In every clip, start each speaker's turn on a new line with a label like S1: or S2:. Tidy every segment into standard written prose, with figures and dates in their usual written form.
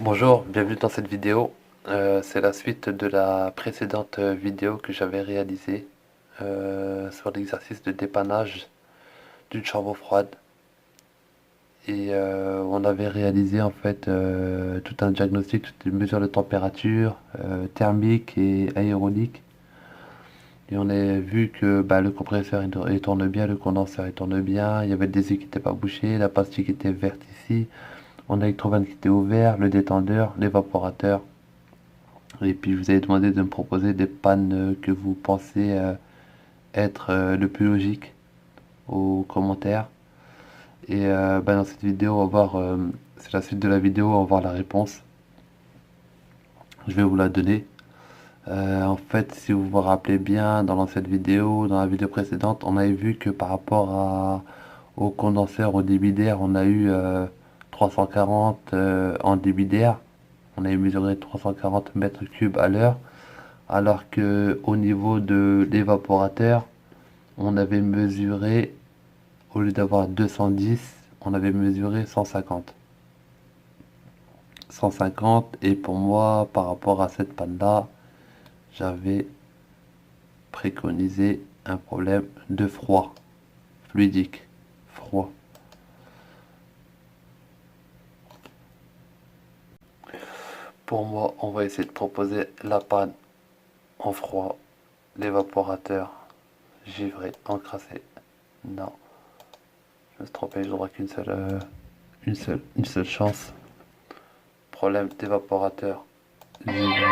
S1: Bonjour, bienvenue dans cette vidéo. C'est la suite de la précédente vidéo que j'avais réalisée sur l'exercice de dépannage d'une chambre froide. On avait réalisé en fait tout un diagnostic, toutes les mesures de température thermique et aéronique. Et on a vu que le compresseur il tourne bien, le condenseur il tourne bien, il y avait le désir qui n'était pas bouché, la pastille qui était verte ici, on a l'électrovanne qui était ouvert, le détendeur, l'évaporateur. Et puis je vous avez demandé de me proposer des pannes que vous pensez être le plus logique aux commentaires. Dans cette vidéo, on va voir, c'est la suite de la vidéo, on va voir la réponse. Je vais vous la donner. En fait, si vous vous rappelez bien, dans l'ancienne vidéo, dans la vidéo précédente, on avait vu que par rapport au condenseur, au débit d'air, on a eu 340 en débit d'air. On avait mesuré 340 mètres cubes à l'heure. Alors que au niveau de l'évaporateur, on avait mesuré, au lieu d'avoir 210, on avait mesuré 150. 150, et pour moi, par rapport à cette panne-là, j'avais préconisé un problème de froid, fluidique, froid. Pour moi, on va essayer de proposer la panne en froid, l'évaporateur givré, encrassé. Non, je me suis trompé, j'aurai qu'une seule, une seule chance. Problème d'évaporateur givré.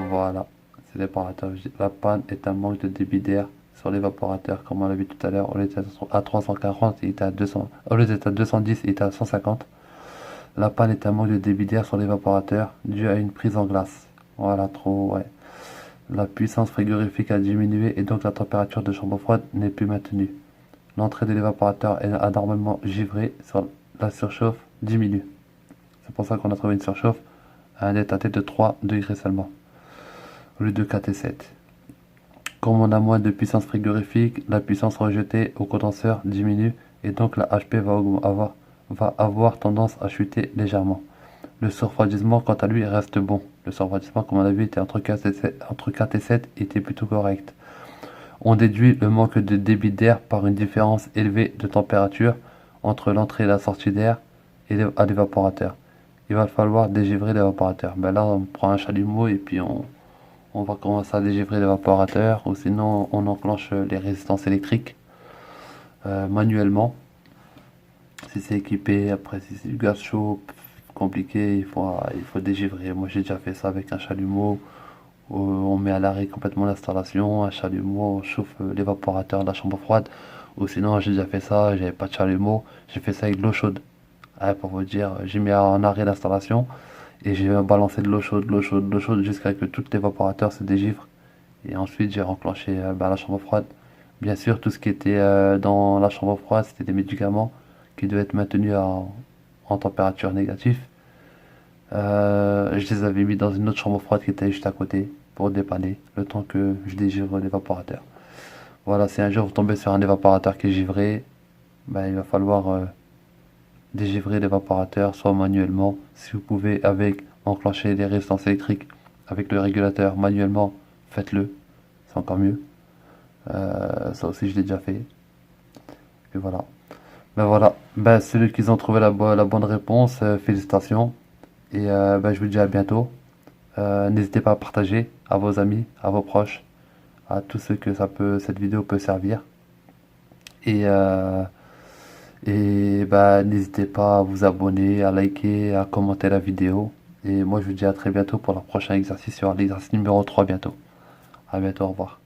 S1: Voilà, c'est l'évaporateur. La panne est un manque de débit d'air sur l'évaporateur, comme on l'a vu tout à l'heure. Au lieu d'être à 340, il était à 200. Au lieu d'être à 210, il était à 150. La panne est un manque de débit d'air sur l'évaporateur dû à une prise en glace. Voilà, trop, ouais. La puissance frigorifique a diminué et donc la température de chambre froide n'est plus maintenue. L'entrée de l'évaporateur est anormalement givrée, sur la surchauffe diminue. C'est pour ça qu'on a trouvé une surchauffe à un état T de 3 degrés seulement, au lieu de 4 et 7. Comme on a moins de puissance frigorifique, la puissance rejetée au condenseur diminue et donc la HP va avoir tendance à chuter légèrement. Le surfroidissement, quant à lui, reste bon. Le surfroidissement, comme on a vu, était entre 4 et 7, était plutôt correct. On déduit le manque de débit d'air par une différence élevée de température entre l'entrée et la sortie d'air à l'évaporateur. Il va falloir dégivrer l'évaporateur. Là, on prend un chalumeau et puis on va commencer à dégivrer l'évaporateur, ou sinon on enclenche les résistances électriques manuellement. Si c'est équipé, après si c'est du gaz chaud, compliqué, il faut dégivrer. Moi j'ai déjà fait ça avec un chalumeau. On met à l'arrêt complètement l'installation, un chalumeau, on chauffe l'évaporateur de la chambre froide. Ou sinon j'ai déjà fait ça, j'avais pas de chalumeau, j'ai fait ça avec de l'eau chaude. Pour vous dire, j'ai mis en arrêt l'installation et j'ai balancé de l'eau chaude, de l'eau chaude, de l'eau chaude jusqu'à ce que tout l'évaporateur se dégivre. Et ensuite j'ai enclenché la chambre froide. Bien sûr, tout ce qui était dans la chambre froide, c'était des médicaments qui devaient être maintenus en température négative. Je les avais mis dans une autre chambre froide qui était juste à côté pour dépanner le temps que je dégivre l'évaporateur. Voilà, si un jour vous tombez sur un évaporateur qui est givré, il va falloir dégivrer l'évaporateur soit manuellement, si vous pouvez avec enclencher les résistances électriques avec le régulateur manuellement, faites-le, c'est encore mieux. Ça aussi je l'ai déjà fait. Et voilà. Voilà, ceux qui ont trouvé la bonne réponse, félicitations. Je vous dis à bientôt. N'hésitez pas à partager à vos amis, à vos proches, à tous ceux que cette vidéo peut servir. N'hésitez pas à vous abonner, à liker, à commenter la vidéo. Et moi je vous dis à très bientôt pour le prochain exercice sur l'exercice numéro 3 bientôt. À bientôt, au revoir.